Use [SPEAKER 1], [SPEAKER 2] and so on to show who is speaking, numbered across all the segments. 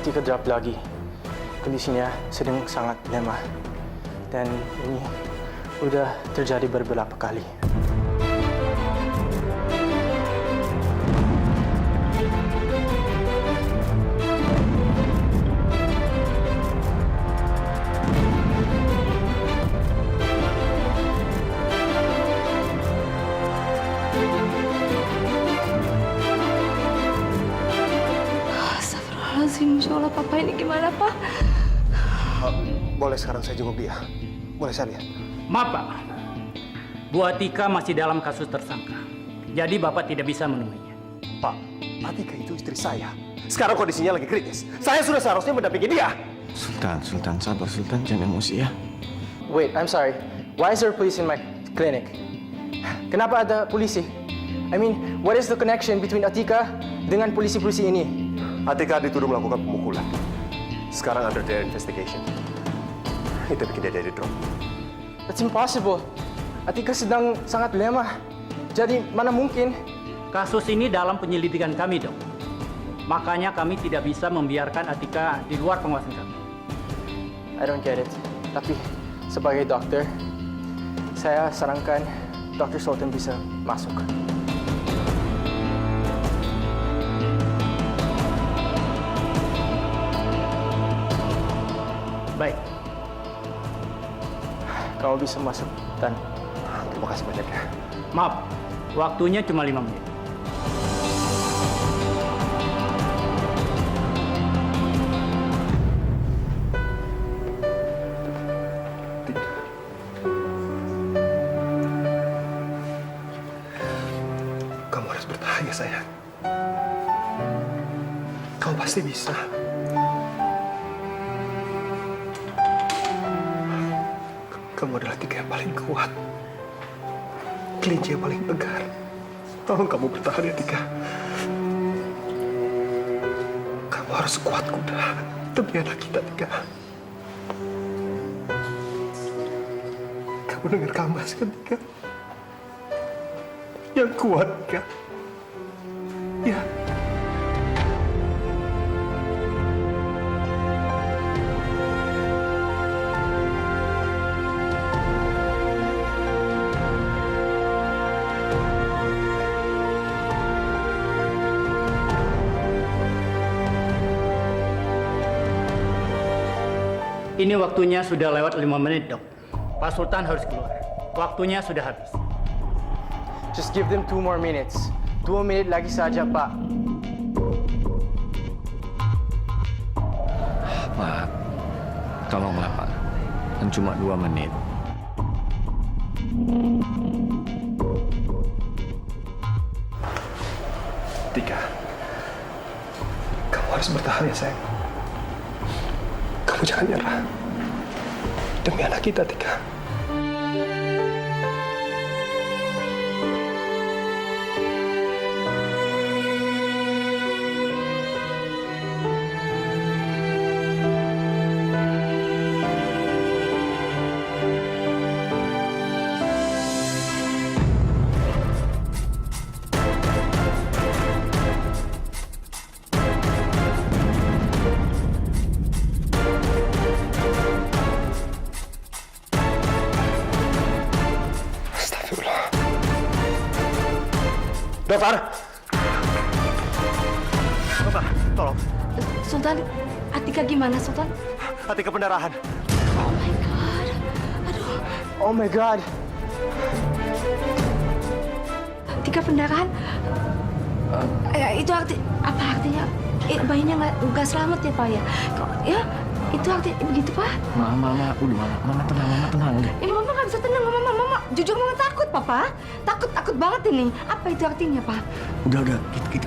[SPEAKER 1] Atika drop lagi. Kondisinya sedang sangat lemah. Dan ini udah terjadi beberapa kali.
[SPEAKER 2] Astagfirullahaladzim, Masya Allah, Papa ini gimana, Pak?
[SPEAKER 3] Boleh sekarang saya jenguk dia? Boleh saya lihat?
[SPEAKER 4] Maaf, Pak. Bu Atika masih dalam kasus tersangka. Jadi Bapak tidak bisa menemuinya.
[SPEAKER 3] Pak, Atika itu istri saya. Sekarang kondisinya lagi kritis. Saya sudah seharusnya mendampingi dia.
[SPEAKER 5] Sultan, sabar Sultan, jangan emosi ya.
[SPEAKER 1] Wait, I'm sorry. Why is there police in my clinic? Kenapa ada polisi? I mean, what is the connection between Atika dengan polisi-polisi ini?
[SPEAKER 3] Atika dituduh melakukan pemukulan. Sekarang under their investigation. Itu bikin dia jadi drop.
[SPEAKER 1] That's impossible. Atika sedang sangat lemah. Jadi mana mungkin?
[SPEAKER 4] Kasus ini dalam penyelidikan kami, Dok. Makanya kami tidak bisa membiarkan Atika di luar pengawasan kami.
[SPEAKER 1] I don't get it. Tapi sebagai dokter, saya sarankan Dr. Sultan bisa masuk.
[SPEAKER 4] Baik.
[SPEAKER 1] Kamu bisa masuk, Tan.
[SPEAKER 3] Terima kasih banyak ya.
[SPEAKER 4] Maaf, waktunya cuma 5 menit.
[SPEAKER 3] Kamu harus bertahan ya, sayang. Kamu pasti bisa. Kamu adalah Tika yang paling kuat. Kelinci yang paling tegar. Tolong kamu bertahan ya, Tika. Kamu harus kuat, kuda. Demi anak kita, Tika. Kamu dengar Kamas kan, Tika? Yang kuat, Tika. Ya.
[SPEAKER 4] Ini waktunya sudah lewat 5 menit, Dok. Pak Sultan harus keluar. Waktunya sudah habis.
[SPEAKER 1] Just give them 2 more minutes. 2 menit lagi saja, Pak.
[SPEAKER 5] Pak, tolonglah Pak. Kan cuma 2 menit.
[SPEAKER 3] Tika, kamu harus bertahan ya, sayang. Kamu jangan nyerah. Demi anak kita, Tika. Dokter! Dokter, tolong.
[SPEAKER 2] Sultan, Atika gimana, Sultan?
[SPEAKER 3] Atika pendarahan.
[SPEAKER 2] Oh my God. Aduh,
[SPEAKER 1] Oh my God.
[SPEAKER 2] Atika pendarahan. Itu apa artinya? Bayinya nggak selamat ya, Pak ya? Ya, itu artinya begitu, Pak?
[SPEAKER 5] Mama tenang deh.
[SPEAKER 2] Ini Mama nggak bisa tenang, Mama. Jujur Mama takut, Papa. Takut banget ini. Apa itu artinya, Pak?
[SPEAKER 5] Udah,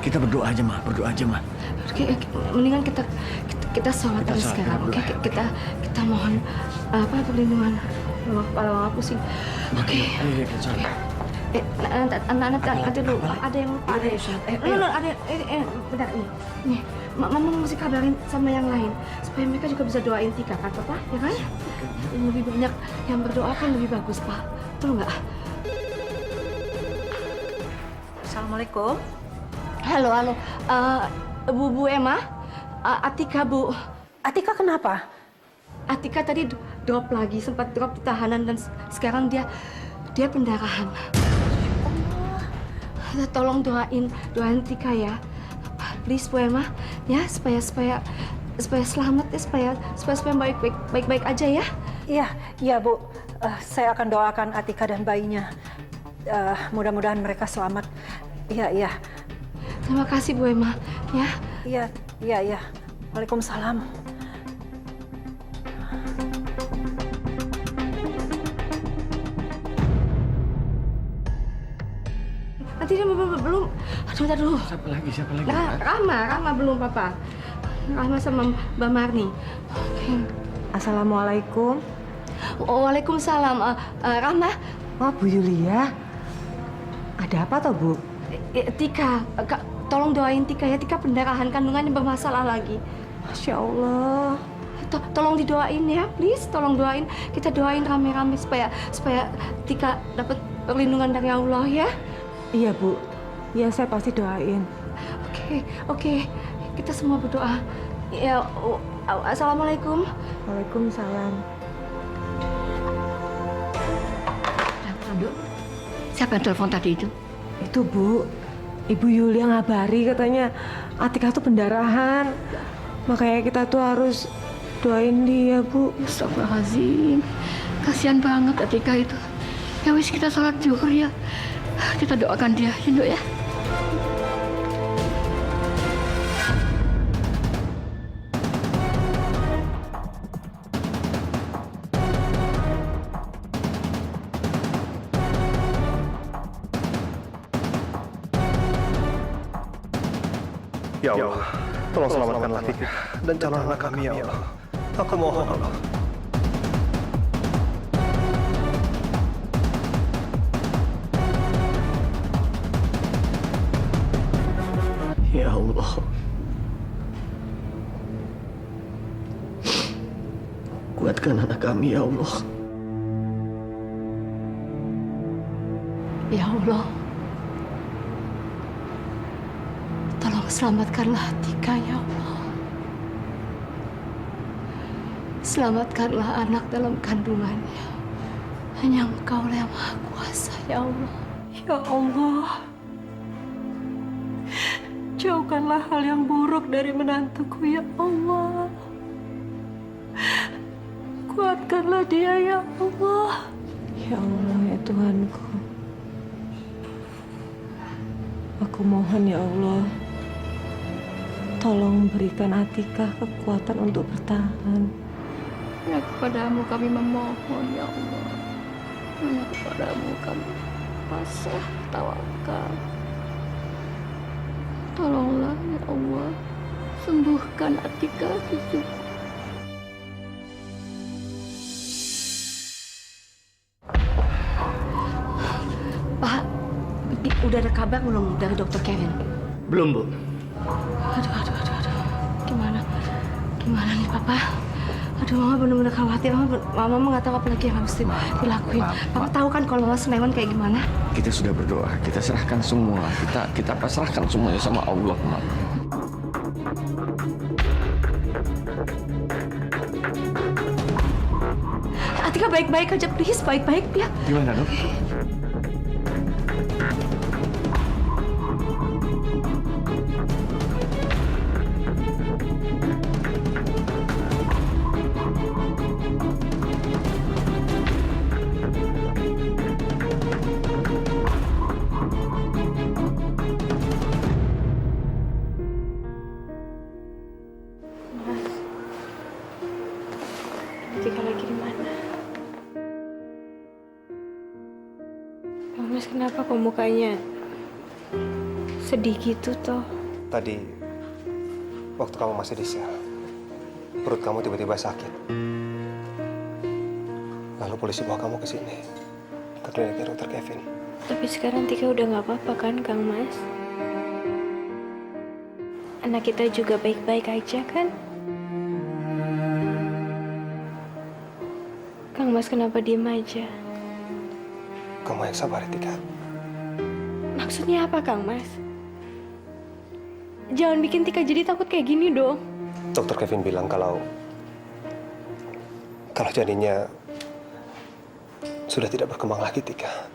[SPEAKER 5] kita berdoa aja, Ma.
[SPEAKER 2] Oke, mendingan kita sholat terus sekarang, oke? Kita mohon perlindungan kepala Mama pusing. Oke.
[SPEAKER 5] Ayo, kita sholat.
[SPEAKER 2] Nanti dulu ada yang lupa. Ada bentar nih. Mama mesti kabarin sama yang lain supaya mereka juga bisa doain Tika kan, Papa? Ya kan? Lebih banyak yang berdoa kan lebih bagus, Pak. Betul nggak?
[SPEAKER 6] Assalamualaikum.
[SPEAKER 2] Halo. Bu Emma. Atika, Bu.
[SPEAKER 6] Atika kenapa?
[SPEAKER 2] Atika tadi drop lagi, sempat drop di tahanan dan sekarang dia pendarahan. Tolong doain Tika ya. Please Bu Emma, ya supaya selamat ya, supaya baik-baik aja ya.
[SPEAKER 6] Iya Bu. Saya akan doakan Atika dan bayinya. Mudah-mudahan mereka selamat. Iya.
[SPEAKER 2] Terima kasih Bu Emma, ya.
[SPEAKER 6] Iya. Waalaikumsalam.
[SPEAKER 2] Nanti dia belum. Aduh.
[SPEAKER 5] Siapa lagi?
[SPEAKER 2] Rama belum, Papa. Rama sama Mbak Marni. Oke.
[SPEAKER 6] Assalamualaikum.
[SPEAKER 2] Waalaikumsalam. Rama.
[SPEAKER 6] Oh, Bu Yulia. Ada apa toh, Bu?
[SPEAKER 2] Tika, tolong doain Tika ya. Tika pendarahan kandungannya bermasalah lagi.
[SPEAKER 6] Masya Allah.
[SPEAKER 2] Tolong didoain ya, please. Tolong doain. Kita doain rame-rame supaya Tika dapat perlindungan dari Allah ya.
[SPEAKER 6] Iya, Bu. Iya, saya pasti doain.
[SPEAKER 2] Oke. Kita semua berdoa. Ya, assalamualaikum.
[SPEAKER 6] Waalaikumsalam.
[SPEAKER 2] Aduh, siapa yang telepon tadi itu?
[SPEAKER 6] Itu, Bu. Ibu Yulia ngabari katanya Atika tuh pendarahan. Makanya kita tuh harus doain dia, Bu.
[SPEAKER 2] Astagfirullahaladzim. Kasihan banget Atika itu. Ya wis, kita sholat zuhur ya. Kita doakan dia, Induk ya.
[SPEAKER 3] Ya Allah, tolong selamatkanlah Tika dan calon anak kami, ya Allah. Aku mohon, Allah.
[SPEAKER 5] Ya Allah. Kuatkan anak kami, ya Allah.
[SPEAKER 2] Ya Allah. Tolong selamatkanlah Tika, ya Allah. Selamatkanlah anak dalam kandungannya. Hanya Engkau yang Maha Kuasa, ya Allah.
[SPEAKER 6] Ya Allah. Jauhkanlah hal yang buruk dari menantuku, ya Allah. Kuatkanlah dia, ya Allah. Ya Allah, ya Tuhanku. Aku mohon, ya Allah. Tolong berikan Atika kekuatan untuk bertahan.
[SPEAKER 2] Hanya kepadamu kami memohon, ya Allah. Hanya kepadamu kami pasrah tawakal. Tolonglah, ya Allah. Sembuhkan Atika, cucuku. Pak, udah ada kabar belum dari Dokter Kevin?
[SPEAKER 4] Belum, Bu.
[SPEAKER 2] Aduh. Gimana nih, Papa? Aduh, Mama benar-benar khawatir. Mama nggak tahu apa lagi yang harus dilakuin. Papa tahu kan kalau Mama senewan kayak gimana?
[SPEAKER 5] Kita sudah berdoa, kita serahkan semua. Kita pasrahkan semuanya sama Allah, Mak.
[SPEAKER 2] Atika baik-baik aja, please. Baik-baik ya.
[SPEAKER 5] Gimana, Dok?
[SPEAKER 7] Atika lagi di mana? Mas, kenapa kok mukanya sedih gitu toh?
[SPEAKER 3] Tadi, waktu kamu masih di sel, perut kamu tiba-tiba sakit. Lalu polisi bawa kamu ke sini, ke kliniknya Dokter Kevin.
[SPEAKER 7] Tapi sekarang Tika udah nggak apa-apa kan, Kang Mas? Anak kita juga baik-baik aja kan? Kang Mas, kenapa diem aja?
[SPEAKER 3] Kamu yang sabar, Tika.
[SPEAKER 7] Maksudnya apa, Kang Mas? Jangan bikin Tika jadi takut kayak gini dong.
[SPEAKER 3] Dokter Kevin bilang kalau janinnya sudah tidak berkembang lagi, Tika.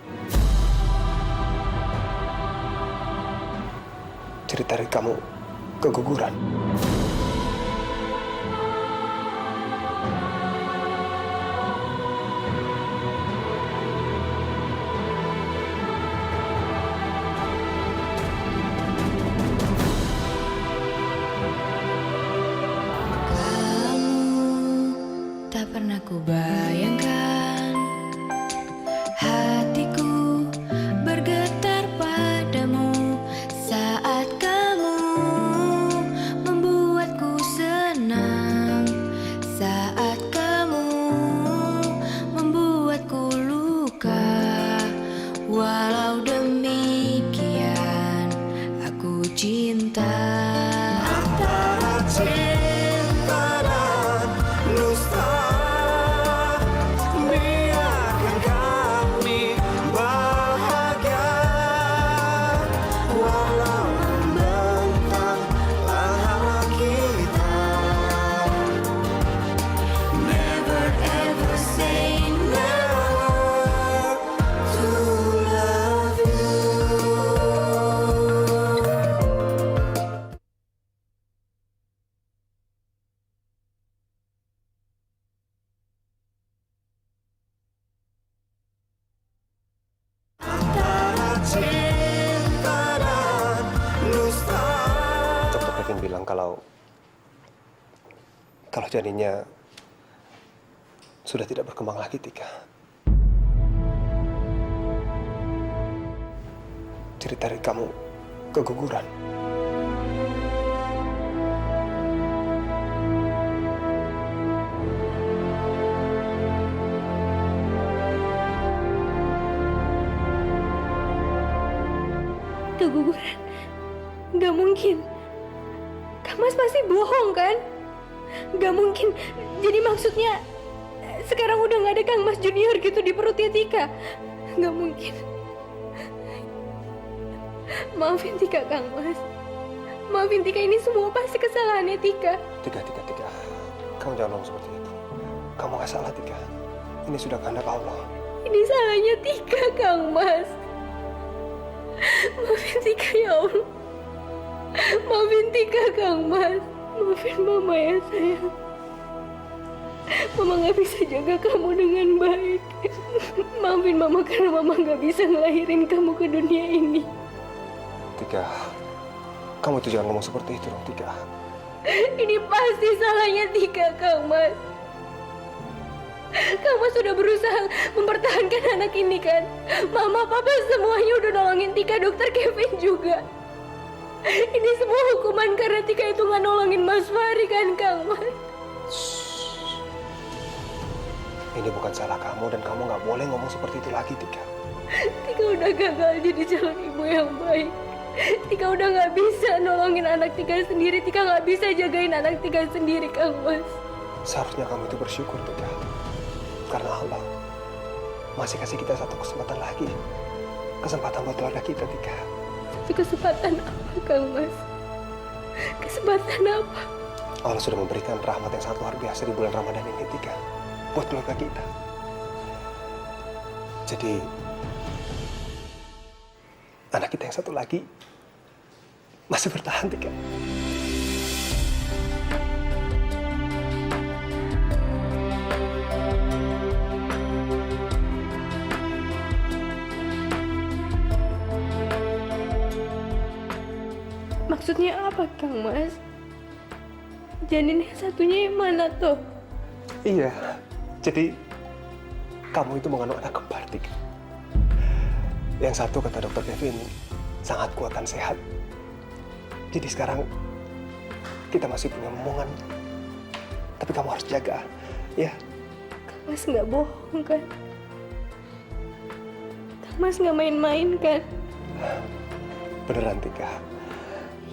[SPEAKER 3] Cerita dari kamu keguguran.
[SPEAKER 8] Tak pernah ku bayangkan hatiku bergetar padamu saat kamu membuatku senang, saat kamu membuatku luka. Walau demikian aku cinta. Antara cinta dan dusta, biarkan kami bahagia. Walau membentang langkah kita, never ever say never to love you.
[SPEAKER 3] Dokter Kevin bilang kalau janinnya sudah tidak berkembang lagi, Tika. Cerita dari kamu keguguran.
[SPEAKER 7] Keguguran? Gak mungkin. Kang Mas pasti bohong kan? Gak mungkin. Jadi maksudnya sekarang udah gak ada Kang Mas Junior gitu di perutnya Tika. Gak mungkin. Maafin Tika, Kang Mas. Maafin Tika, ini semua pasti kesalahannya Tika.
[SPEAKER 3] Tika. Kamu jangan ngomong seperti itu. Kamu gak salah, Tika. Ini sudah kehendak Allah.
[SPEAKER 7] Ini salahnya Tika, Kang Mas. Maafin Tika ya Allah. Maafin Tika, Kang Mas. Maafin Mama ya sayang. Mama gak bisa jaga kamu dengan baik. Maafin Mama karena Mama gak bisa ngelahirin kamu ke dunia ini.
[SPEAKER 3] Tika, kamu itu jangan ngomong seperti itu dong, Tika.
[SPEAKER 7] Ini pasti salahnya Tika, Kang Mas. Kang Mas sudah berusaha mempertahankan anak ini kan. Mama, Papa semuanya udah nolongin Tika, Dokter Kevin juga. Ini semua hukuman karena Tika itu nggak nolongin Mas Fahri kan, Kang Mas?
[SPEAKER 3] Ini bukan salah kamu dan kamu nggak boleh ngomong seperti itu lagi, Tika.
[SPEAKER 7] Tika udah gagal jadi calon ibu yang baik. Tika udah nggak bisa nolongin anak Tika sendiri. Tika nggak bisa jagain anak Tika sendiri, Kang Mas.
[SPEAKER 3] Seharusnya kamu itu bersyukur, Tika. Karena Allah masih kasih kita satu kesempatan lagi. Kesempatan buat keluarga kita, Tika.
[SPEAKER 7] Itu kesempatan apa, Kang Mas? Kesempatan apa?
[SPEAKER 3] Allah sudah memberikan rahmat yang sangat luar biasa di bulan Ramadan ini, Tika. Buat keluarga kita. Jadi, anak kita yang satu lagi masih bertahan, Tika.
[SPEAKER 7] Maksudnya apa, Kang Mas? Janin yang satunya yang mana tuh?
[SPEAKER 3] Iya, jadi kamu itu mengandung anak kembar, Tika. Yang satu kata Dokter Kevin sangat kuat dan sehat. Jadi sekarang kita masih punya omongan. Tapi kamu harus jaga, ya.
[SPEAKER 7] Kang Mas nggak bohong kan? Kang Mas nggak main-main kan?
[SPEAKER 3] Beneran, Tika.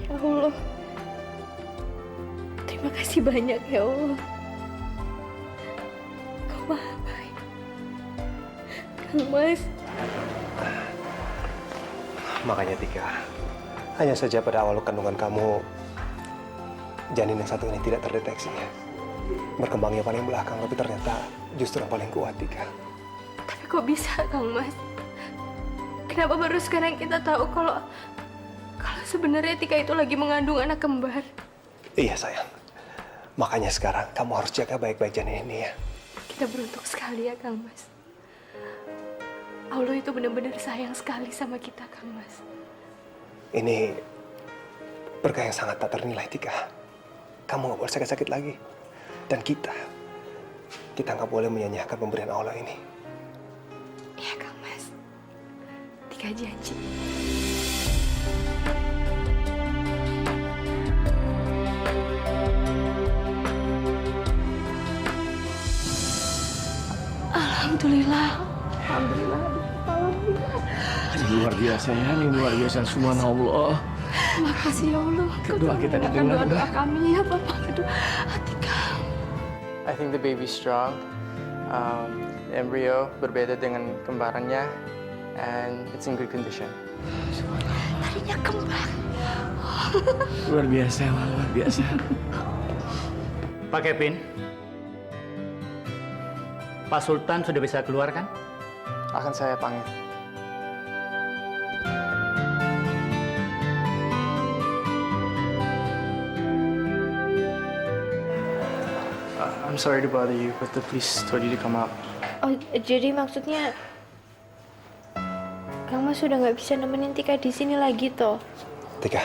[SPEAKER 7] Ya Allah. Terima kasih banyak ya Allah. Kau maha baik. Kang Mas.
[SPEAKER 3] Makanya, Tika, hanya saja pada awal kandungan kamu janin yang satu ini tidak terdeteksi. Berkembangnya paling belakang, tapi ternyata justru yang paling kuat, Tika.
[SPEAKER 7] Tapi kok bisa, Kang Mas? Kenapa baru sekarang kita tahu kalau sebenarnya Tika itu lagi mengandung anak kembar?
[SPEAKER 3] Iya, sayang. Makanya sekarang kamu harus jaga baik-baik janin ini ya.
[SPEAKER 7] Kita beruntung sekali ya, Kang Mas. Allah itu benar-benar sayang sekali sama kita, Kang Mas.
[SPEAKER 3] Ini berkah yang sangat tak ternilai, Tika. Kamu nggak boleh sakit-sakit lagi. Dan kita nggak boleh menyanyiakan pemberian Allah ini.
[SPEAKER 7] Iya, Kang Mas. Tika janji. Alhamdulillah.
[SPEAKER 5] Ini luar biasa ya, ini luar biasa. Subhanallah.
[SPEAKER 7] Makasih ya Allah.
[SPEAKER 5] Doa kita didengar.
[SPEAKER 7] Doa kami ya Bapak. Atika.
[SPEAKER 1] I think the baby's strong. The embryo berbeda dengan kembarannya, and it's in good condition.
[SPEAKER 7] Tadinya kembar.
[SPEAKER 5] Luar biasa, luar biasa.
[SPEAKER 4] Pak Kevin, Pak Sultan sudah bisa keluar kan?
[SPEAKER 1] Akan saya panggil. I'm sorry to bother you, but the police told you to come out.
[SPEAKER 7] Oh, jadi maksudnya Kang Mas sudah nggak bisa nemenin Tika di sini lagi toh?
[SPEAKER 3] Tika,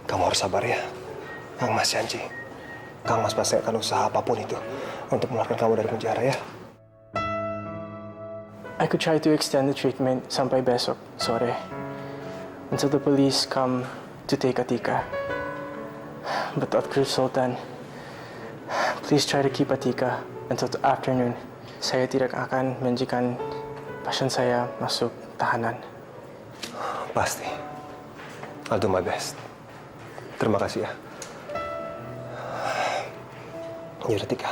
[SPEAKER 3] kamu harus sabar ya. Kang Mas janji. Kang Mas pasti akan usaha apapun itu untuk mengeluarkan kamu dari penjara ya.
[SPEAKER 1] I could try to extend the treatment sampai besok sore, until the police come to take Atika. But Dr. Sultan, please try to keep Atika until the afternoon. Saya tidak akan mengizinkan pasien saya masuk tahanan.
[SPEAKER 3] Pasti. I'll do my best. Terima kasih ya. Yaudah Tika,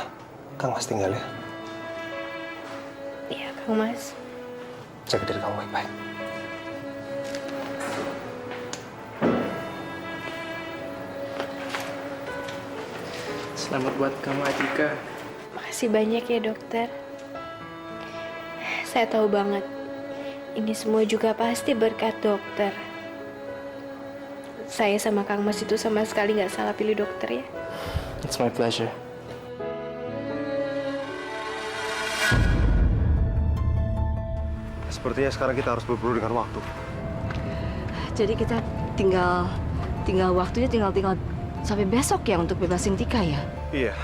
[SPEAKER 3] Kang Mas tinggal ya.
[SPEAKER 7] Iya, Kang Mas.
[SPEAKER 3] Jaga diri kamu baik-baik.
[SPEAKER 1] Selamat buat kamu, Atika.
[SPEAKER 7] Makasih banyak ya dokter. Saya tahu banget, ini semua juga pasti berkat dokter. Saya sama Kang Mas itu sama sekali nggak salah pilih dokter ya.
[SPEAKER 1] It's my pleasure.
[SPEAKER 3] Sepertinya sekarang kita harus berburu dengan waktu.
[SPEAKER 2] Jadi kita tinggal waktunya tinggal sampai besok ya untuk bebasin Tika ya.
[SPEAKER 3] Iya.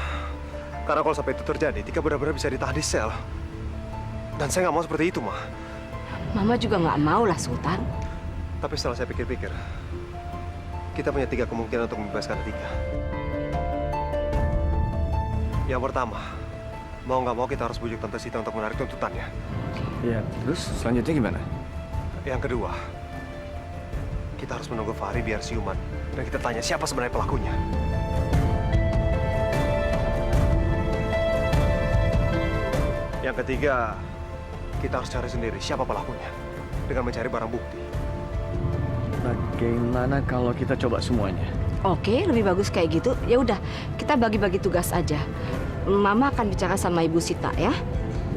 [SPEAKER 3] Karena kalau sampai itu terjadi, Tika benar-benar bisa ditahan di sel. Dan saya nggak mau seperti itu, Ma.
[SPEAKER 2] Mama juga nggak mau lah, Sultan.
[SPEAKER 3] Tapi setelah saya pikir-pikir, kita punya 3 kemungkinan untuk membebaskan Tika. Yang pertama, mau nggak mau kita harus bujuk Tante Sita untuk menarik tuntutannya.
[SPEAKER 5] Ya, terus selanjutnya gimana?
[SPEAKER 3] Yang kedua, kita harus menunggu Fahri biar siuman dan kita tanya siapa sebenarnya pelakunya. Yang ketiga, kita harus cari sendiri siapa pelakunya dengan mencari barang bukti.
[SPEAKER 5] Bagaimana kalau kita coba semuanya?
[SPEAKER 2] Oke, lebih bagus kayak gitu. Ya udah, kita bagi-bagi tugas aja. Mama akan bicara sama Ibu Sita ya.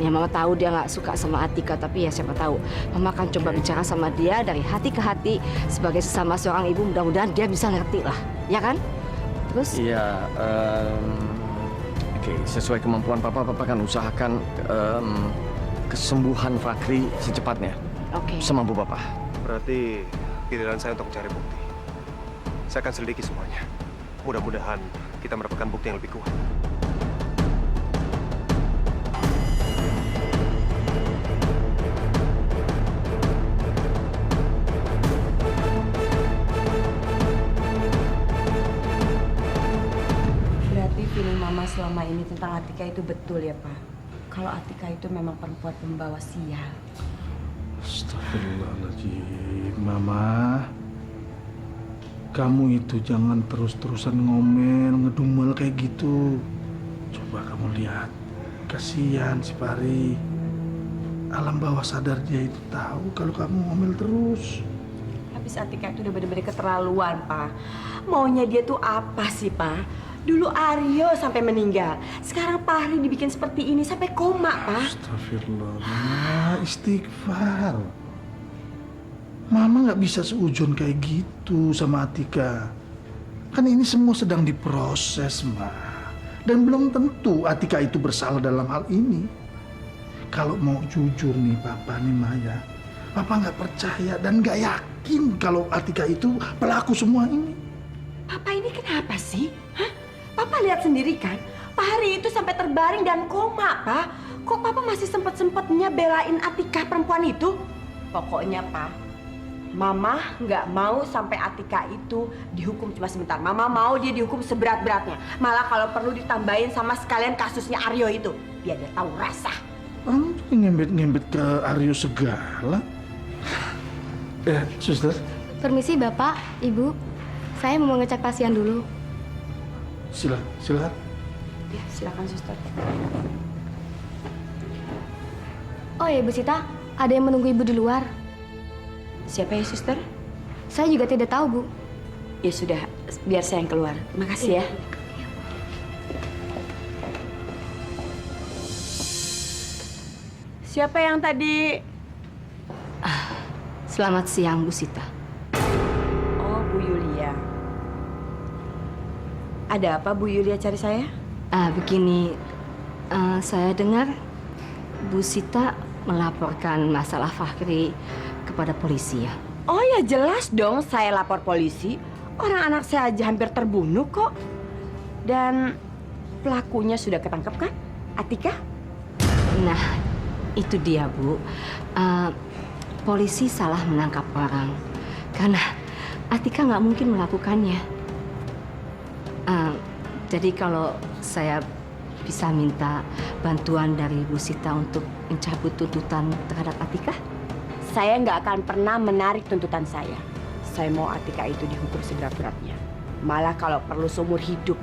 [SPEAKER 2] Ya, Mama tahu dia nggak suka sama Atika, tapi ya siapa tahu. Mama akan coba bicara sama dia dari hati ke hati sebagai sesama seorang ibu. Mudah-mudahan dia bisa ngerti lah, ya kan? Terus?
[SPEAKER 5] Iya, oke, sesuai kemampuan Papa akan usahakan kesembuhan Fakri secepatnya.
[SPEAKER 2] Oke.
[SPEAKER 5] Semampu Papa.
[SPEAKER 3] Berarti giliran saya untuk mencari bukti. Saya akan selidiki semuanya. Mudah-mudahan kita mendapatkan bukti yang lebih kuat.
[SPEAKER 9] Berarti feeling Mama selama ini tentang Atika itu betul ya, Pak? Kalau Atika itu memang perempuan pembawa sial.
[SPEAKER 10] Astagfirullahaladzim, Mama. Kamu itu jangan terus-terusan ngomel, ngedumel kayak gitu. Coba kamu lihat, kasihan si Fahri. Alam bawah sadar dia itu tahu kalau kamu ngomel terus.
[SPEAKER 9] Habis Habis Atika itu udah bener-bener keterlaluan, Pak. Maunya dia tuh apa sih, Pak? Dulu Aryo sampai meninggal. Sekarang Fahri dibikin seperti ini sampai koma, Pak.
[SPEAKER 10] Astagfirullah, Mama, istighfar. Mama nggak bisa seujun kayak gitu sama Atika. Kan ini semua sedang diproses, Ma. Dan belum tentu Atika itu bersalah dalam hal ini. Kalau mau jujur nih Papa nih Maya, Papa nggak percaya dan nggak yakin kalau Atika itu pelaku semua ini.
[SPEAKER 9] Papa ini kenapa sih? Hah? Papa lihat sendiri kan? Fahri itu sampai terbaring dan koma, Pak. Kok Papa masih sempet-sempetnya belain Atika perempuan itu? Pokoknya, Pak, Mama nggak mau sampai Atika itu dihukum cuma sebentar. Mama mau dia dihukum seberat-beratnya. Malah kalau perlu ditambahin sama sekalian kasusnya Aryo itu. Biar dia tahu rasa.
[SPEAKER 10] Kamu tuh ngembet-ngembet ke Aryo segala. Suster.
[SPEAKER 7] Permisi Bapak, Ibu. Saya mau ngecek pasien dulu.
[SPEAKER 10] Silakan.
[SPEAKER 9] Ya, silakan suster.
[SPEAKER 7] Oh ya, Bu Sita, ada yang menunggu Ibu di luar.
[SPEAKER 9] Siapa ya, suster?
[SPEAKER 7] Saya juga tidak tahu, Bu.
[SPEAKER 9] Ya sudah, biar saya yang keluar. Terima kasih ya. Siapa yang tadi?
[SPEAKER 2] Selamat siang, Bu Sita.
[SPEAKER 9] Oh, Bu Yulia. Ada apa Bu Yulia cari saya?
[SPEAKER 2] Begini, saya dengar Bu Sita melaporkan masalah Fahri kepada polisi ya.
[SPEAKER 9] Oh ya jelas dong saya lapor polisi. Orang anak saya aja hampir terbunuh kok. Dan pelakunya sudah ketangkep kan? Atika?
[SPEAKER 2] Nah, itu dia Bu. Polisi salah menangkap orang karena Atika nggak mungkin melakukannya. Jadi kalau saya bisa minta bantuan dari Bu Sita untuk mencabut tuntutan terhadap Atika?
[SPEAKER 9] Saya nggak akan pernah menarik tuntutan saya. Saya mau Atika itu dihukum seberat-beratnya. Malah kalau perlu seumur hidup.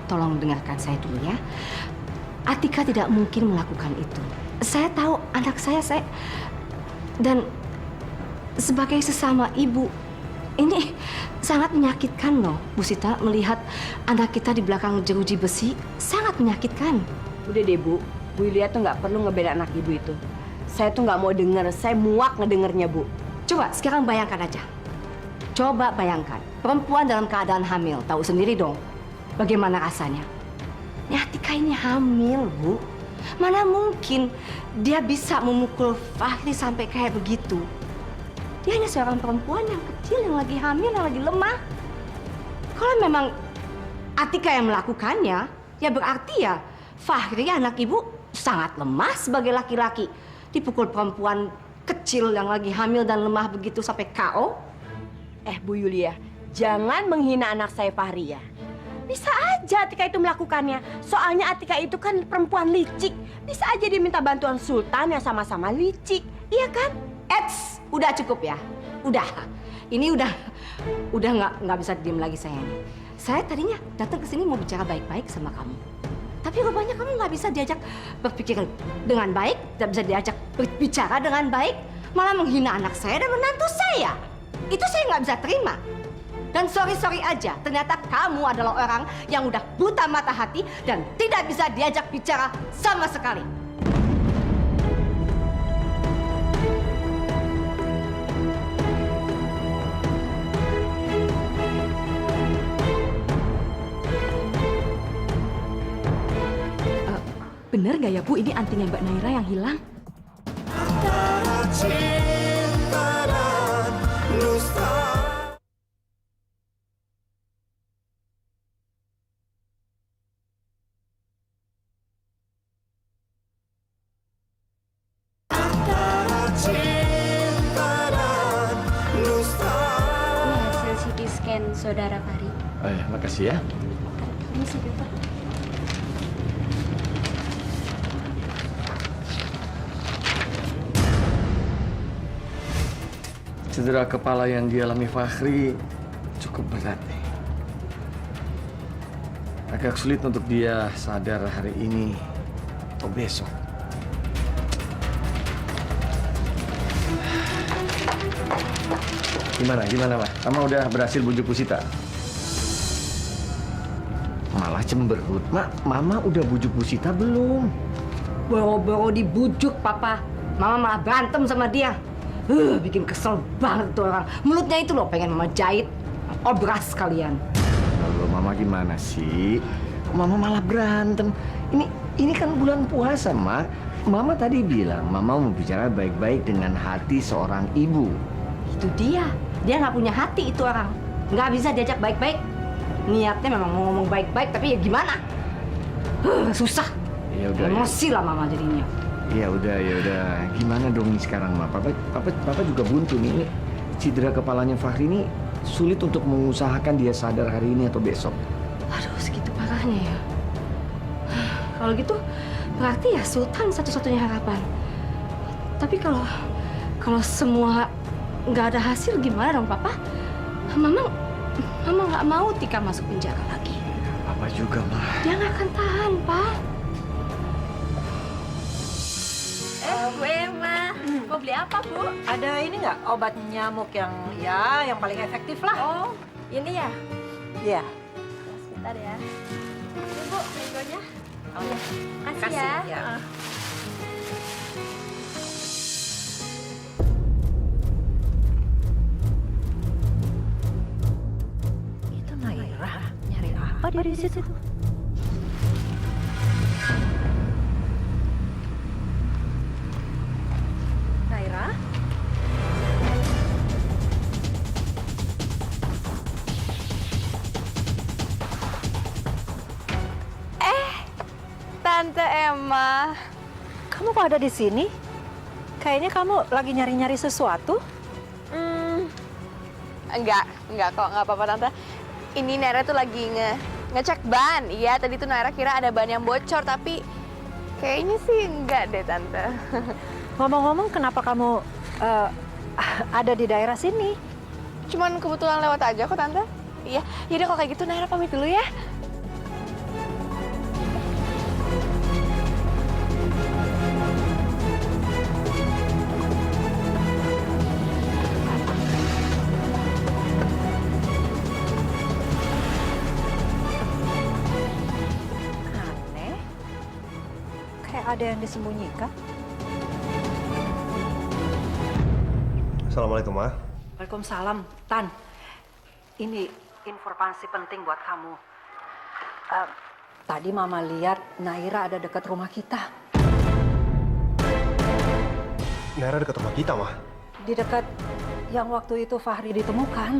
[SPEAKER 2] Tolong dengarkan saya dulu ya. Atika tidak mungkin melakukan itu. Saya tahu anak saya dan sebagai sesama ibu, ini sangat menyakitkan loh, Bu Sita, melihat anak kita di belakang jeruji besi. Sangat menyakitkan.
[SPEAKER 9] Udah deh Bu Yulia tuh nggak perlu ngebela anak ibu itu. Saya tuh nggak mau denger, saya muak ngedengernya Bu.
[SPEAKER 2] Coba sekarang bayangkan aja. Coba bayangkan, perempuan dalam keadaan hamil, tahu sendiri dong bagaimana rasanya. Ya, Atika ini hamil, Bu. Mana mungkin dia bisa memukul Fahri sampai kayak begitu. Dia hanya seorang perempuan yang kecil, yang lagi hamil, yang lagi lemah. Kalau memang Atika yang melakukannya, ya berarti ya Fahri, anak ibu, sangat lemah sebagai laki-laki. Dipukul perempuan kecil yang lagi hamil dan lemah begitu sampai KO.
[SPEAKER 9] Bu Yulia, jangan menghina anak saya Fahri ya. Bisa aja Atika itu melakukannya. Soalnya Atika itu kan perempuan licik. Bisa aja dia minta bantuan Sultan yang sama-sama licik. Iya kan?
[SPEAKER 2] Udah cukup ya. Udah. Ini udah nggak bisa diem lagi saya ini. Saya tadinya datang ke sini mau bicara baik-baik sama kamu. Tapi rupanya kamu nggak bisa diajak berpikir dengan baik, tidak bisa diajak berbicara dengan baik, malah menghina anak saya dan menantu saya. Itu saya nggak bisa terima. Dan sorry aja, ternyata kamu adalah orang yang udah buta mata hati dan tidak bisa diajak bicara sama sekali.
[SPEAKER 7] Bener gak ya Bu, ini antingnya Mbak Naira yang hilang?
[SPEAKER 8] Antara cinta dan dusta. Antara cinta dan dusta.
[SPEAKER 7] Ini hasil CT scan saudara Fahri.
[SPEAKER 5] Makasih ya.
[SPEAKER 7] Ini sih Pak.
[SPEAKER 5] Cedera kepala yang dialami Fahri cukup berat nih. Agak sulit untuk dia sadar hari ini atau besok. Gimana, Ma? Mama udah berhasil bujuk Pusita? Malah cemberut. Mama udah bujuk Pusita belum?
[SPEAKER 9] Boro-boro dibujuk, Papa. Mama malah berantem sama dia. Bikin kesel banget tuh orang. Mulutnya itu loh pengen Mama jahit. Obras kalian.
[SPEAKER 5] Lalu Mama gimana sih? Mama malah berantem. Ini kan bulan puasa, Ma. Mama tadi bilang Mama mau bicara baik-baik dengan hati seorang ibu.
[SPEAKER 9] Itu dia. Dia nggak punya hati itu orang. Nggak bisa diajak baik-baik. Niatnya memang mau ngomong baik-baik, tapi ya gimana? Susah.
[SPEAKER 5] Ya udah.
[SPEAKER 9] Emosi lah Mama jadinya.
[SPEAKER 5] Ya udah. Gimana dong nih sekarang, Ma? Papa juga buntu nih. Ini cedera kepalanya Fahri ini sulit untuk mengusahakan dia sadar hari ini atau besok.
[SPEAKER 2] Aduh, segitu parahnya ya. Kalau gitu, berarti ya Sultan satu-satunya harapan. Tapi kalau semua nggak ada hasil gimana dong, Papa? Mama nggak mau Tika masuk penjara lagi.
[SPEAKER 5] Papa juga, Ma.
[SPEAKER 2] Dia nggak akan tahan, Pak.
[SPEAKER 11] Bu Emma, mau beli apa, Bu?
[SPEAKER 12] Ada ini nggak obat nyamuk yang paling efektif lah?
[SPEAKER 11] Oh, ini ya?
[SPEAKER 12] Iya.
[SPEAKER 11] Sebentar ya. Ini, Bu, mangonya.
[SPEAKER 12] Oh ya.
[SPEAKER 11] Kasih ya.
[SPEAKER 12] Itu Naira nyari apa dia di situ? Naira?
[SPEAKER 11] Tante Emma.
[SPEAKER 12] Kamu kok ada di sini? Kayaknya kamu lagi nyari-nyari sesuatu.
[SPEAKER 11] Enggak kok, nggak apa-apa Tante. Ini Naira tuh lagi ngecek ban. Iya, tadi tuh Naira kira ada ban yang bocor, tapi kayaknya sih enggak deh Tante.
[SPEAKER 12] Ngomong-ngomong, kenapa kamu ada di daerah sini?
[SPEAKER 11] Cuman kebetulan lewat aja kok Tante. Iya, yaudah kalau kayak gitu Naira pamit dulu ya.
[SPEAKER 12] Aneh. Kayak ada yang disembunyikan.
[SPEAKER 3] Assalamualaikum, Ma.
[SPEAKER 12] Waalaikumsalam. Tan, ini informasi penting buat kamu. Tadi Mama lihat Naira ada dekat rumah kita.
[SPEAKER 3] Naira dekat rumah kita, Ma.
[SPEAKER 12] Di dekat yang waktu itu Fahri ditemukan.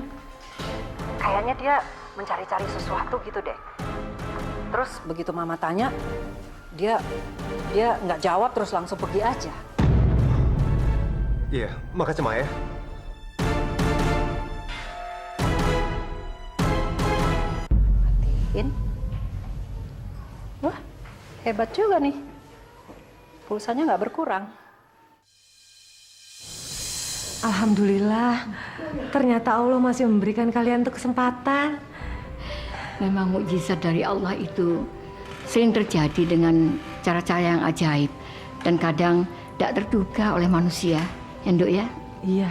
[SPEAKER 12] Kayaknya dia mencari-cari sesuatu gitu deh. Terus begitu Mama tanya, dia nggak jawab terus langsung pergi aja.
[SPEAKER 3] Iya, makasih, Ma ya.
[SPEAKER 12] Matiin. Wah, hebat juga nih. Pulsanya nggak berkurang.
[SPEAKER 6] Alhamdulillah, ternyata Allah masih memberikan kalian tuh kesempatan.
[SPEAKER 13] Memang mukjizat dari Allah itu sering terjadi dengan cara-cara yang ajaib dan kadang tidak terduga oleh manusia, ya Nduk ya?
[SPEAKER 6] Iya.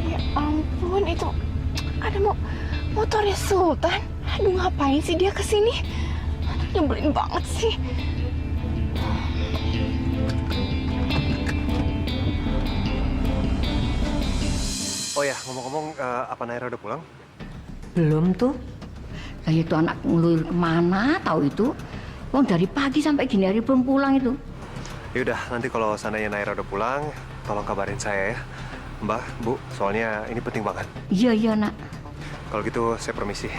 [SPEAKER 11] Ya ampun, itu ada motornya Sultan. Aduh, ngapain sih dia kesini? Aduh, nyebelin banget sih.
[SPEAKER 3] Oh ya, ngomong-ngomong, apa Naira udah pulang?
[SPEAKER 6] Belum tuh.
[SPEAKER 13] Lah itu anak ngeluyur kemana tahu itu? Wong dari pagi sampai gini hari belum pulang itu.
[SPEAKER 3] Yaudah, nanti kalau seandainya Naira udah pulang, tolong kabarin saya ya. Mbak, Bu, soalnya ini penting banget.
[SPEAKER 13] Iya nak.
[SPEAKER 3] Kalau gitu, saya permisi.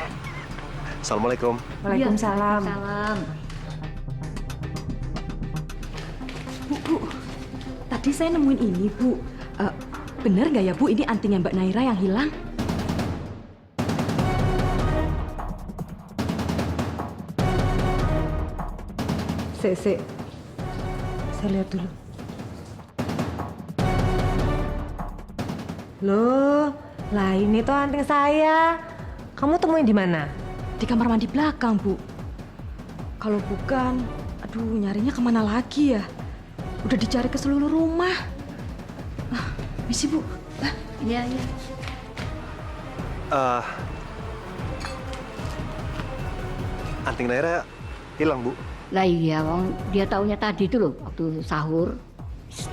[SPEAKER 3] Assalamualaikum.
[SPEAKER 6] Waalaikumsalam.
[SPEAKER 13] Salam.
[SPEAKER 14] Bu, tadi saya nemuin ini, Bu. Bener nggak ya, Bu, ini antingnya Mbak Naira yang hilang?
[SPEAKER 6] Saya lihat dulu. Loh, lah ini tuh anting saya. Kamu temuin di mana?
[SPEAKER 14] Di kamar mandi belakang, Bu. Kalau bukan, aduh nyarinya kemana lagi ya? Udah dicari ke seluruh rumah. Misi Bu.
[SPEAKER 13] Iya, iya.
[SPEAKER 3] Anting Naira hilang, Bu.
[SPEAKER 13] Lah iya, Wong dia taunya tadi itu loh waktu sahur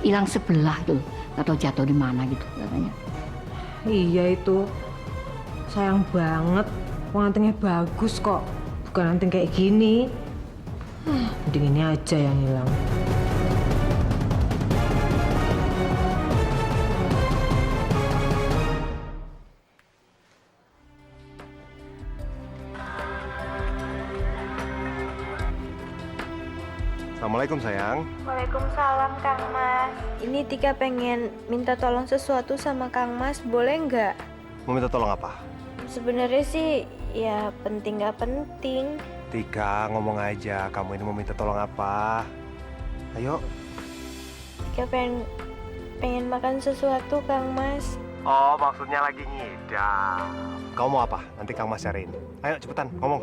[SPEAKER 13] hilang sebelah tuh, atau jatuh di mana gitu katanya.
[SPEAKER 6] Iya itu. Sayang banget. Wong antingnya bagus kok. Bukan anting kayak gini. Mending ini aja yang hilang.
[SPEAKER 3] Assalamualaikum sayang.
[SPEAKER 11] Waalaikumsalam Kang Mas. Ini Tika pengen minta tolong sesuatu sama Kang Mas, boleh nggak?
[SPEAKER 3] Mau minta tolong apa?
[SPEAKER 11] Sebenarnya sih ya penting nggak penting.
[SPEAKER 3] Tika, ngomong aja. Kamu ini mau minta tolong apa? Ayo.
[SPEAKER 11] Tika pengen makan sesuatu Kang Mas.
[SPEAKER 3] Oh, maksudnya lagi ngidam. Kamu mau apa? Nanti Kang Mas cariin. Ayo cepetan, ngomong.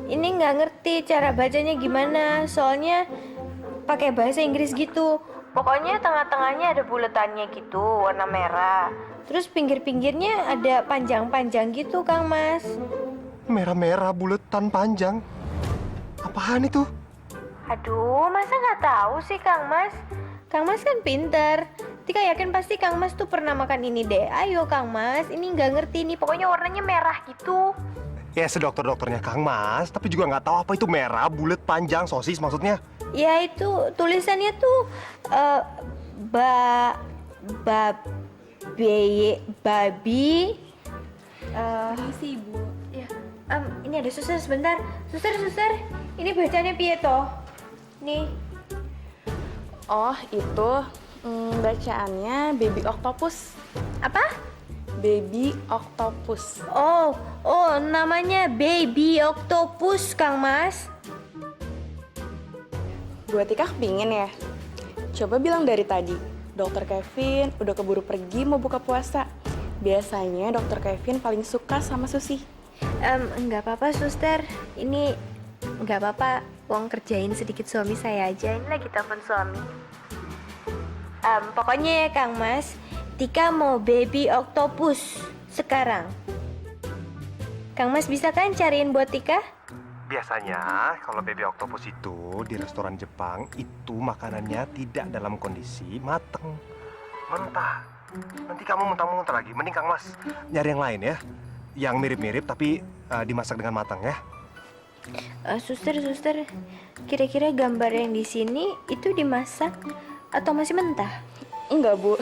[SPEAKER 11] Ini nggak ngerti cara bacanya gimana, soalnya pakai bahasa Inggris gitu. Pokoknya tengah-tengahnya ada buletannya gitu, warna merah. Terus pinggir-pinggirnya ada panjang-panjang gitu, Kang Mas.
[SPEAKER 3] Merah-merah, buletan, panjang. Apaan itu?
[SPEAKER 11] Aduh, masa nggak tahu sih, Kang Mas? Kang Mas kan pinter. Tika yakin pasti Kang Mas tuh pernah makan ini deh. Ayo, Kang Mas, ini nggak ngerti nih. Pokoknya warnanya merah gitu.
[SPEAKER 3] Ya sedokter-dokternya Kang Mas, tapi juga nggak tahu apa itu merah, bulet, panjang, sosis maksudnya.
[SPEAKER 11] Ya itu tulisannya tuh babi.
[SPEAKER 7] Permisi, Ibu.
[SPEAKER 11] Ya, ini ada suster sebentar. Suster, ini bacanya piye toh? Nih.
[SPEAKER 15] Oh, itu bacaannya baby octopus.
[SPEAKER 11] Apa?
[SPEAKER 15] Baby octopus.
[SPEAKER 11] Oh, namanya baby octopus, Kang Mas.
[SPEAKER 15] Buat Tika kepingin ya? Coba bilang dari tadi, Dokter Kevin udah keburu pergi mau buka puasa. Biasanya Dokter Kevin paling suka sama Susi.
[SPEAKER 11] Nggak apa-apa, suster. Ini nggak apa-apa. Wong kerjain sedikit suami saya aja. Ini lagi telepon suami. Pokoknya ya, Kang Mas. Tika mau baby octopus sekarang. Kang Mas bisa kan cariin buat Tika?
[SPEAKER 3] Biasanya kalau baby octopus itu di restoran Jepang itu makanannya tidak dalam kondisi mateng, mentah. Nanti kamu muntah-muntah lagi. Mending Kang Mas nyari yang lain ya, yang mirip-mirip tapi dimasak dengan matang ya.
[SPEAKER 11] Suster, kira-kira gambar yang di sini itu dimasak atau masih mentah?
[SPEAKER 15] Enggak, Bu.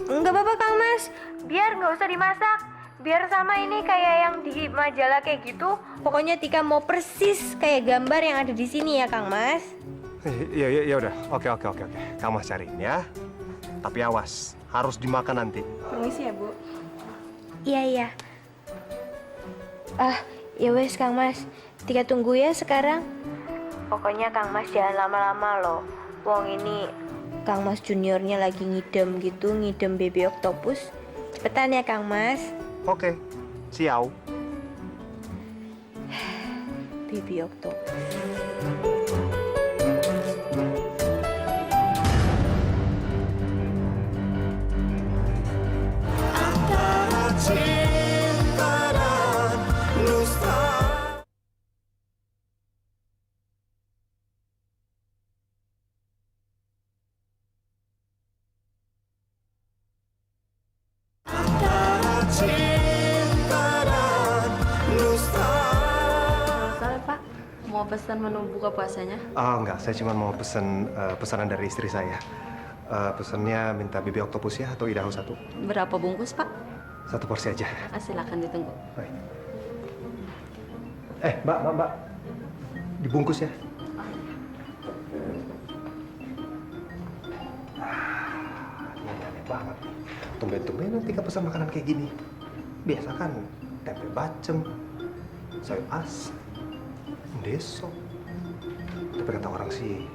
[SPEAKER 11] Enggak apa-apa, Kang Mas. Biar nggak usah dimasak. Biar sama ini kayak yang di majalah kayak gitu. Pokoknya Tika mau persis kayak gambar yang ada di sini ya, Kang Mas.
[SPEAKER 3] Ya udah. Oke. Kang Mas cariin ya. Tapi awas, harus dimakan nanti.
[SPEAKER 15] Permisi ya, Bu.
[SPEAKER 11] Iya. Ya wes, Kang Mas. Tika tunggu ya sekarang. Pokoknya Kang Mas jangan lama-lama loh. Wong ini Kang Mas juniornya lagi ngidem baby octopus. Cepetan ya, Kang Mas.
[SPEAKER 3] Oke, siau.
[SPEAKER 11] Baby octopus.
[SPEAKER 8] Antara cinta dan dusta. Antara cinta dan dusta.
[SPEAKER 15] Salah, Pak. Mau pesan menu buka puasanya?
[SPEAKER 3] Enggak, saya cuma mau pesanan dari istri saya. Pesannya minta baby octopus ya atau idaho satu.
[SPEAKER 15] Berapa bungkus, Pak?
[SPEAKER 3] Satu porsi aja.
[SPEAKER 15] Silakan ditunggu.
[SPEAKER 3] Baik. Mbak. Dibungkus ya. Ini aneh banget. Tumben-tumben Tika pesan makanan kayak gini. Biasa kan tempe bacem, sayur asem, deso. Tapi kata orang sih,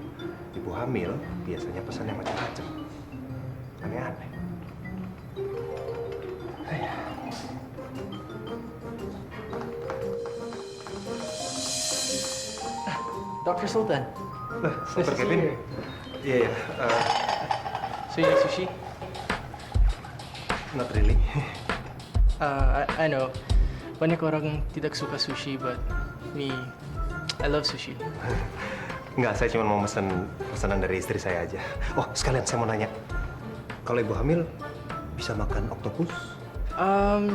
[SPEAKER 3] ibu hamil biasanya pesan yang macam-macam. Aneh-aneh.
[SPEAKER 1] Dr. Sultan.
[SPEAKER 3] Dr. Kevin? Iya, ya.
[SPEAKER 1] So you like sushi?
[SPEAKER 3] Not really.
[SPEAKER 1] I know. Banyak orang tidak suka sushi, but me, I love sushi.
[SPEAKER 3] Enggak, saya cuma mau pesanan dari istri saya aja. Oh, sekalian saya mau nanya. Kalau ibu hamil, bisa makan oktopus?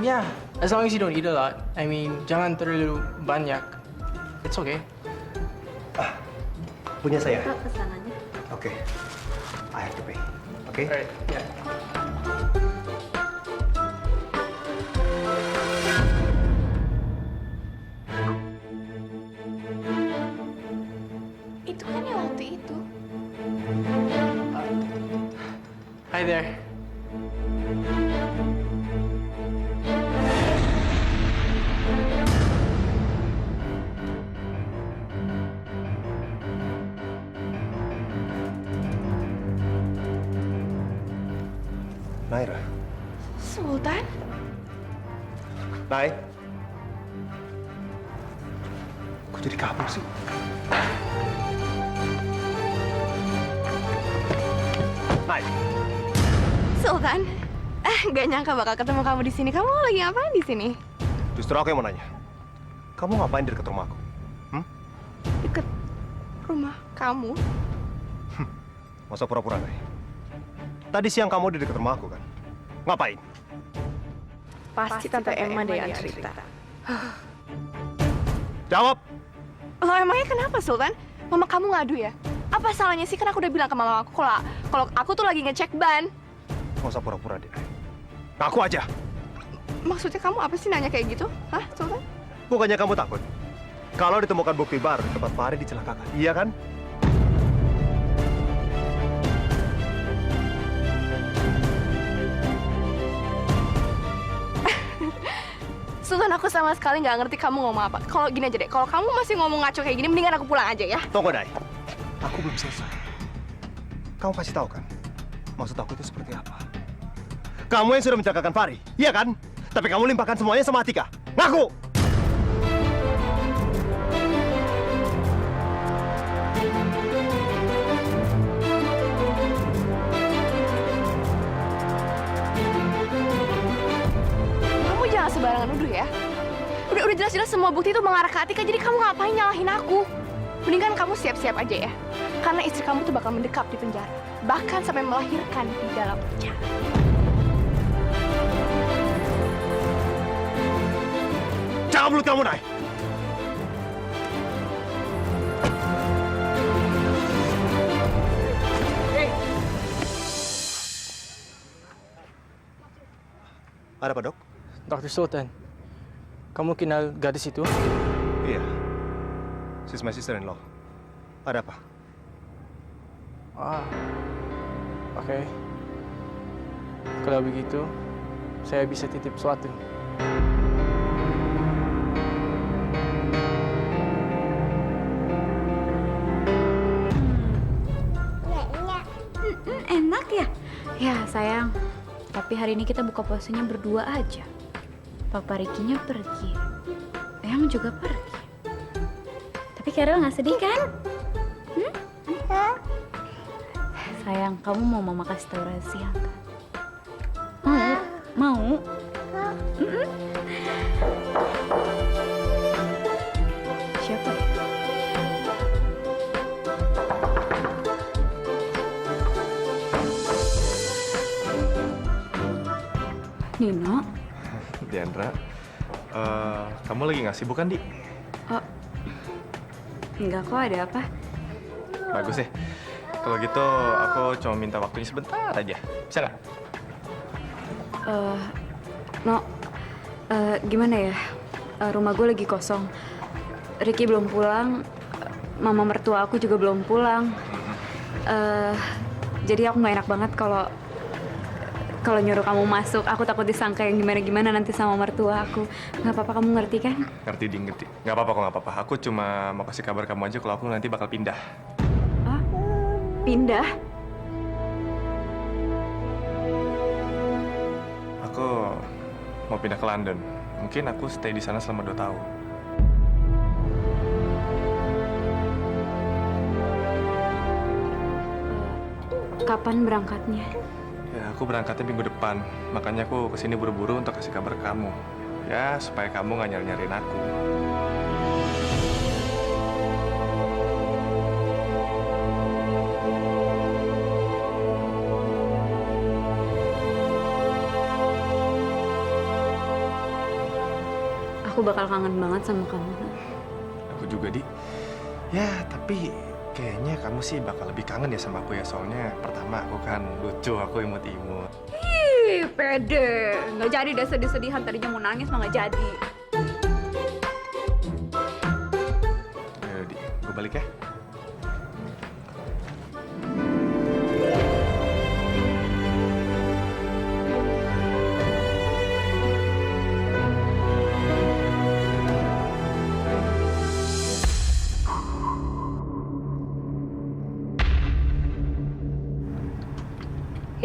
[SPEAKER 1] Yeah, as long as you don't eat a lot. I mean, jangan terlalu banyak. It's okay.
[SPEAKER 3] Punya saya?
[SPEAKER 7] Pesanannya.
[SPEAKER 3] Oke. I have to pay. Oke?
[SPEAKER 1] Alright, yeah.
[SPEAKER 15] Itu kan yang waktu itu.
[SPEAKER 1] Hi there.
[SPEAKER 3] Naira.
[SPEAKER 15] Sultan?
[SPEAKER 3] Nay. Kok jadi kabur sih? Nay.
[SPEAKER 15] Sultan? Gak nyangka bakal ketemu kamu di sini. Kamu lagi ngapain di sini?
[SPEAKER 3] Justru aku yang mau nanya. Kamu ngapain di dekat rumahku?
[SPEAKER 15] Deket rumah kamu?
[SPEAKER 3] Masa pura-pura, Nay? Tadi siang kamu di dekat rumahku, kan? Ngapain?
[SPEAKER 15] Pasti Tante Emma deh yang cerita.
[SPEAKER 3] Jawab!
[SPEAKER 15] Loh, emangnya kenapa, Sultan? Mama kamu ngadu ya? Apa salahnya sih? Kan aku udah bilang ke mama aku kalau aku tuh lagi ngecek ban.
[SPEAKER 3] Nggak usah pura-pura deh. Ngaku aja.
[SPEAKER 15] Maksudnya kamu apa sih nanya kayak gitu? Hah, Sultan?
[SPEAKER 3] Bukannya kamu takut? Kalau ditemukan bukti baru di tempat Fahri dicelakakan, iya kan?
[SPEAKER 15] Sultan, aku sama sekali nggak ngerti kamu ngomong apa. Kalau gini aja deh, kalau kamu masih ngomong ngaco kayak gini, mendingan aku pulang aja ya.
[SPEAKER 3] Tunggu, Nay. Aku belum selesai. Kamu pasti tahu kan? Maksud aku itu seperti apa? Kamu yang sudah mencelakakan Fahri, iya kan? Tapi kamu limpahkan semuanya sama Atika. Ngaku!
[SPEAKER 15] Kamu jangan sembarangan nuduh ya. Udah jelas-jelas semua bukti itu mengarah ke Atika, jadi kamu ngapain nyalahin aku? Mendingan kamu siap-siap aja ya. Karena istri kamu tuh bakal mendekap di penjara. Bahkan sampai melahirkan di dalam penjara.
[SPEAKER 3] Jangan mulut kamu, Nay! Ada apa, Dok?
[SPEAKER 1] Dr. Sultan, kamu kenal gadis itu?
[SPEAKER 3] Iya. She's my sister-in-law. Ada apa?
[SPEAKER 1] Oke. Kalau begitu, saya bisa titip sesuatu.
[SPEAKER 16] Enak ya? Ya sayang, tapi hari ini kita buka puasanya berdua aja. Papa Rikinya pergi, Eyang juga pergi. Tapi Carol nggak sedih kan? Sayang, kamu mau mama kasih tahu rahasia nggak? Mau? Siapa ya? Nino?
[SPEAKER 17] Diandra, kamu lagi nggak sibuk kan, Di?
[SPEAKER 16] Oh, enggak kok, ada apa?
[SPEAKER 17] Bagus ya. Kalau gitu, aku cuma minta waktunya sebentar aja. Bisa nggak?
[SPEAKER 16] No, gimana ya? Rumah gue lagi kosong. Ricky belum pulang, mama mertua aku juga belum pulang. Jadi aku nggak enak banget kalau nyuruh kamu masuk. Aku takut disangka yang gimana-gimana nanti sama mertua aku. Nggak apa-apa, kamu ngerti kan?
[SPEAKER 17] Ngerti, Di, ngerti. Nggak apa-apa kok, nggak apa-apa. Aku cuma mau kasih kabar kamu aja kalau aku nanti bakal pindah.
[SPEAKER 16] Pindah?
[SPEAKER 17] Aku mau pindah ke London. Mungkin aku stay di sana selama 2 tahun.
[SPEAKER 16] Kapan berangkatnya?
[SPEAKER 17] Ya, aku berangkatnya minggu depan. Makanya aku kesini buru-buru untuk kasih kabar kamu. Ya, supaya kamu nggak nyari-nyariin aku.
[SPEAKER 16] Aku bakal kangen banget sama kamu.
[SPEAKER 17] Aku juga, Di. Ya, tapi kayaknya kamu sih bakal lebih kangen ya sama aku ya. Soalnya pertama aku kan lucu, aku imut-imut.
[SPEAKER 15] Ih, pede. Nggak jadi deh sedih-sedihan. Tadinya mau nangis mah nggak jadi.
[SPEAKER 17] Ayo, Di. Gue balik ya.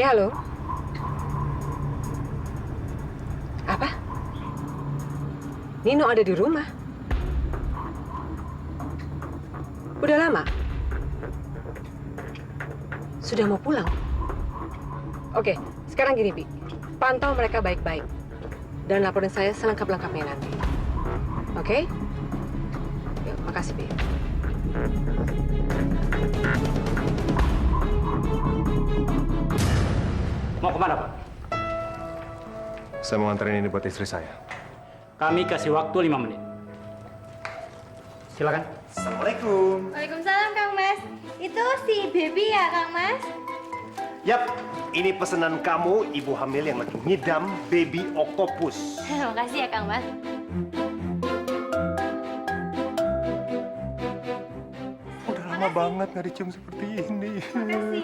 [SPEAKER 6] Ya, halo. Apa? Nino ada di rumah? Udah lama? Sudah mau pulang? Oke, sekarang gini, Bi. Pantau mereka baik-baik. Dan laporin saya selengkap-lengkapnya nanti. Oke? Yuk, makasih, Bi.
[SPEAKER 4] Mau kemana, Pak?
[SPEAKER 3] Saya mau nganterin ini buat istri saya.
[SPEAKER 4] Kami kasih waktu 5 menit. Silakan.
[SPEAKER 3] Assalamualaikum.
[SPEAKER 11] Waalaikumsalam, Kang Mas. Itu si baby ya, Kang Mas?
[SPEAKER 3] Yap, ini pesanan kamu, ibu hamil yang lagi ngidam baby oktopus.
[SPEAKER 11] Makasih ya, Kang Mas.
[SPEAKER 3] Udah lama banget nggak dicium seperti ini.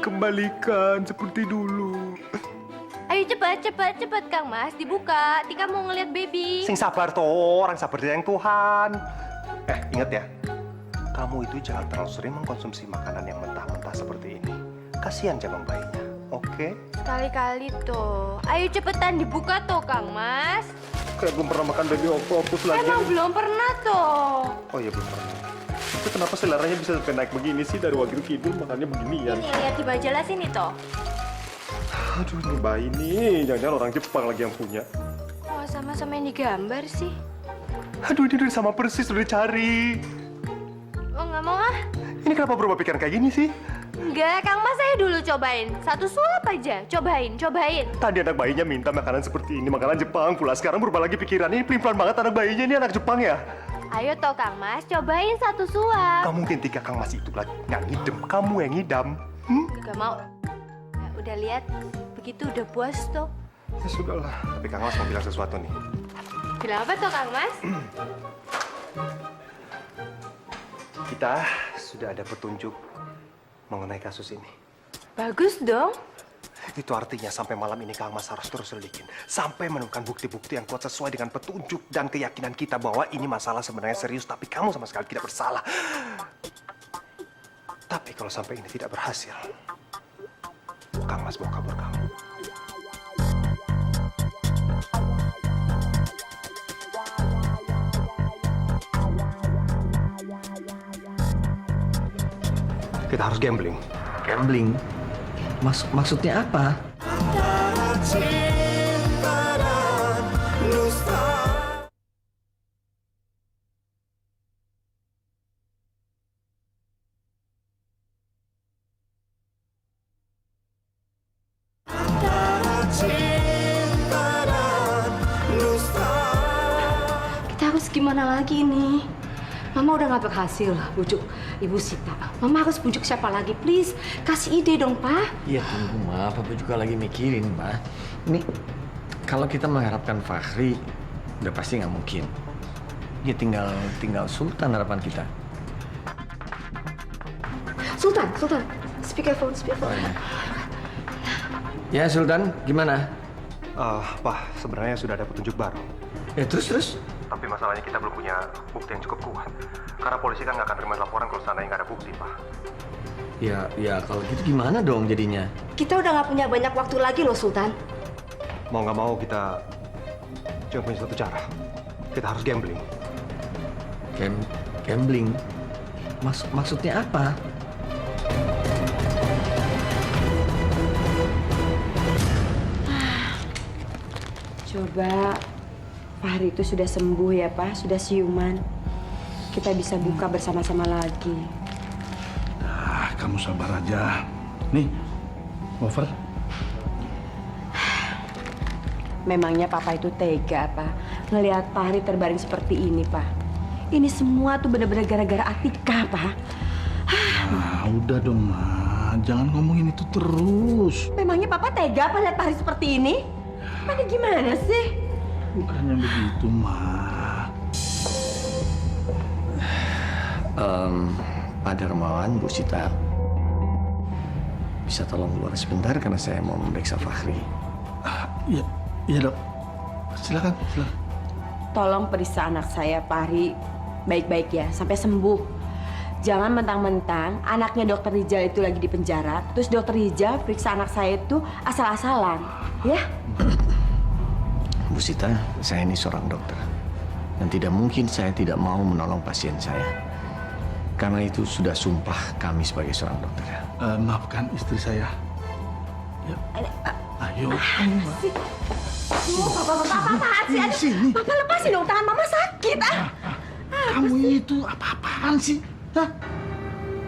[SPEAKER 3] Kembalikan seperti dulu.
[SPEAKER 11] Ayo cepat, Kang Mas. Dibuka. Tika mau ngeliat baby.
[SPEAKER 3] Sing sabar toh, orang sabar yang Tuhan. Ingat ya, kamu itu jangan terlalu sering mengkonsumsi makanan yang mentah-mentah seperti ini. Kasihan jabang bayinya, oke?
[SPEAKER 11] Sekali-kali tuh. Ayo cepetan dibuka tuh, Kang Mas.
[SPEAKER 3] Kayak belum pernah makan baby oktopus lagi.
[SPEAKER 11] Emang belum pernah tuh.
[SPEAKER 3] Oh iya belum pernah. Itu kenapa seleranya bisa sampai naik begini sih dari Wagyu Kidul makannya beginian?
[SPEAKER 11] Ini lihat di majalah sini tuh.
[SPEAKER 3] Aduh, ini bayi nih. Jangan-jangan orang Jepang lagi yang punya.
[SPEAKER 11] Kok sama-sama yang digambar sih?
[SPEAKER 3] Aduh, ini udah sama persis, udah dicari.
[SPEAKER 11] Oh, nggak mau ah.
[SPEAKER 3] Ini kenapa berubah pikiran kayak gini sih?
[SPEAKER 11] Enggak, Kang Mas saya dulu cobain. Satu suap aja. Cobain.
[SPEAKER 3] Tadi anak bayinya minta makanan seperti ini, makanan Jepang pula. Sekarang berubah lagi pikiran. Ini pelin-pelan banget anak bayinya, ini anak Jepang ya?
[SPEAKER 11] Ayo toh, Kang Mas. Cobain satu suap.
[SPEAKER 3] Kamu mungkin tiga Kang Mas itu lagi nggak ngidem. Kamu yang ngidam.
[SPEAKER 11] Gak mau. Ya, udah lihat. Begitu udah puas tuh.
[SPEAKER 3] Ya sudahlah. Tapi Kang Mas mau bilang sesuatu nih.
[SPEAKER 11] Bilang apa tuh, Kang Mas?
[SPEAKER 3] Kita sudah ada petunjuk mengenai kasus ini.
[SPEAKER 11] Bagus dong.
[SPEAKER 3] Itu artinya sampai malam ini Kang Mas harus terus selidikin. Sampai menemukan bukti-bukti yang kuat sesuai dengan petunjuk dan keyakinan kita bahwa ini masalah sebenarnya serius, tapi kamu sama sekali tidak bersalah. Tapi kalau sampai ini tidak berhasil, Kang Mas mau kabur kamu. Kita harus gambling.
[SPEAKER 5] Gambling? Maksudnya apa?
[SPEAKER 2] Kita harus gimana lagi nih? Mama udah nggak berhasil bujuk Ibu Sita. Mama harus bujuk siapa lagi? Please, kasih ide dong, Pak.
[SPEAKER 5] Iya tunggu, Ma. Papa juga lagi mikirin, Ma. Ini kalau kita mengharapkan Fahri, udah pasti nggak mungkin. Ya tinggal Sultan harapan kita.
[SPEAKER 2] Sultan. Speakerphone.
[SPEAKER 5] Oh, iya. Ya Sultan, gimana?
[SPEAKER 3] Pak, sebenarnya sudah ada petunjuk baru.
[SPEAKER 5] Ya terus?
[SPEAKER 3] Tapi masalahnya kita belum punya bukti yang cukup kuat. Karena polisi kan nggak akan terima laporan kalau seandainya nggak ada bukti, Pak.
[SPEAKER 5] Ya kalau gitu gimana dong jadinya?
[SPEAKER 2] Kita udah nggak punya banyak waktu lagi loh, Sultan.
[SPEAKER 3] Mau nggak mau kita cuma punya satu cara. Kita harus gambling.
[SPEAKER 5] Gambling? Maksudnya apa?
[SPEAKER 9] Coba Fahri itu sudah sembuh ya Pak, sudah siuman. Kita bisa buka bersama-sama lagi.
[SPEAKER 10] Ah, kamu sabar aja. Nih, over.
[SPEAKER 9] Memangnya Papa itu tega, Pak. Ngelihat Fahri terbaring seperti ini, Pak. Ini semua tuh benar-benar gara-gara Atika, Pak.
[SPEAKER 10] Ah, udah dong, Ma. Jangan ngomongin itu terus.
[SPEAKER 9] Memangnya Papa tega apa lihat Fahri seperti ini? Ini gimana sih?
[SPEAKER 10] Bukannya begitu, Ma.
[SPEAKER 5] Pak Darmawan, Bu Sita, bisa tolong keluar sebentar karena saya mau memeriksa Fahri.
[SPEAKER 10] Iya, iya dok. Silakan, silakan.
[SPEAKER 9] Tolong periksa anak saya, Fahri, baik-baik ya, sampai sembuh. Jangan mentang-mentang anaknya Dokter Rijal itu lagi di penjara, terus Dokter Rijal periksa anak saya itu asal-asalan, ya?
[SPEAKER 5] Bu Sita, saya ini seorang dokter. Dan tidak mungkin saya tidak mau menolong pasien saya. Karena itu sudah sumpah kami sebagai seorang dokter.
[SPEAKER 10] Maafkan istri saya. Ya. Ayo.
[SPEAKER 9] Apa-apaan sih?
[SPEAKER 10] Sini.
[SPEAKER 9] Papa lepasin dong, tangan Mama sakit.
[SPEAKER 10] Kamu itu apa-apaan sih? Hah?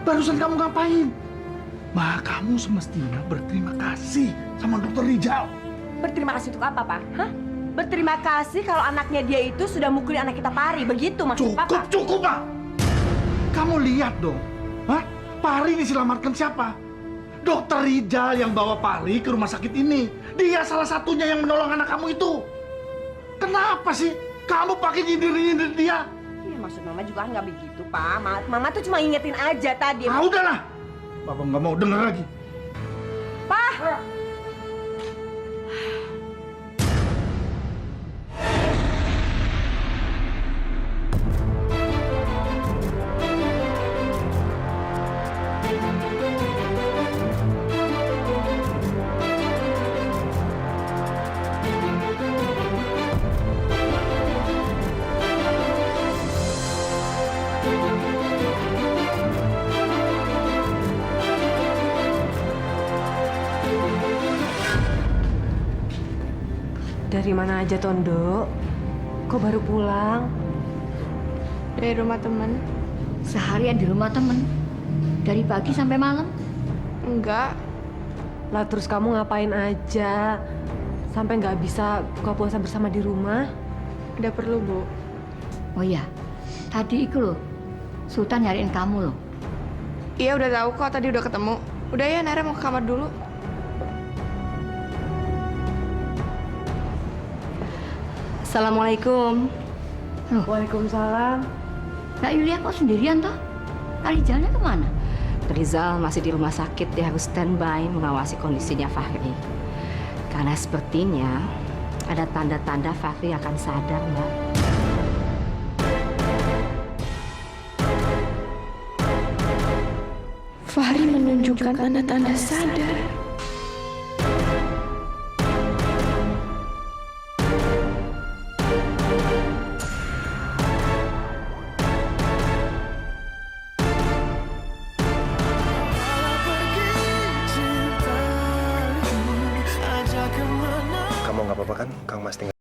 [SPEAKER 10] Barusan kamu ngapain? Ma, kamu semestinya berterima kasih sama Dokter Rijal.
[SPEAKER 9] Berterima kasih untuk apa, Pak? Hah? Berterima kasih kalau anaknya dia itu sudah mukulin anak kita Pari. Begitu maksud Papa?
[SPEAKER 10] Cukup, Pak. Kamu lihat dong. Hah? Pari diselamatkan siapa? Dokter Rijal yang bawa Pari ke rumah sakit ini. Dia salah satunya yang menolong anak kamu itu. Kenapa sih kamu pakai nyindir-nyindir dia?
[SPEAKER 9] Iya, maksud Mama juga nggak begitu, Pak. Mama tuh cuma ingetin aja tadi.
[SPEAKER 10] Ah, udahlah. Papa nggak mau denger lagi.
[SPEAKER 9] Pak! Dari mana aja, Tondo? Kok baru pulang?
[SPEAKER 15] Dari rumah temen.
[SPEAKER 13] Seharian di rumah temen. Dari pagi sampai malam.
[SPEAKER 15] Enggak.
[SPEAKER 6] Lah terus kamu ngapain aja? Sampai nggak bisa buka puasa bersama di rumah?
[SPEAKER 15] Udah perlu, Bu.
[SPEAKER 13] Oh iya, tadi itu loh, Sultan nyariin kamu loh.
[SPEAKER 15] Iya udah tahu kok, tadi udah ketemu. Udah ya, Nara mau ke kamar dulu.
[SPEAKER 6] Assalamualaikum.
[SPEAKER 9] Waalaikumsalam.
[SPEAKER 13] Kak Yulia kok sendirian toh? Kak Rizalnya kemana?
[SPEAKER 6] Rizal masih di rumah sakit, dia harus standby mengawasi kondisinya Fahri. Karena sepertinya ada tanda-tanda Fahri akan sadar, Mbak.
[SPEAKER 15] Fahri menunjukkan tanda-tanda sadar.
[SPEAKER 3] Kamu nggak apa-apa kan, Kang Mas tinggal?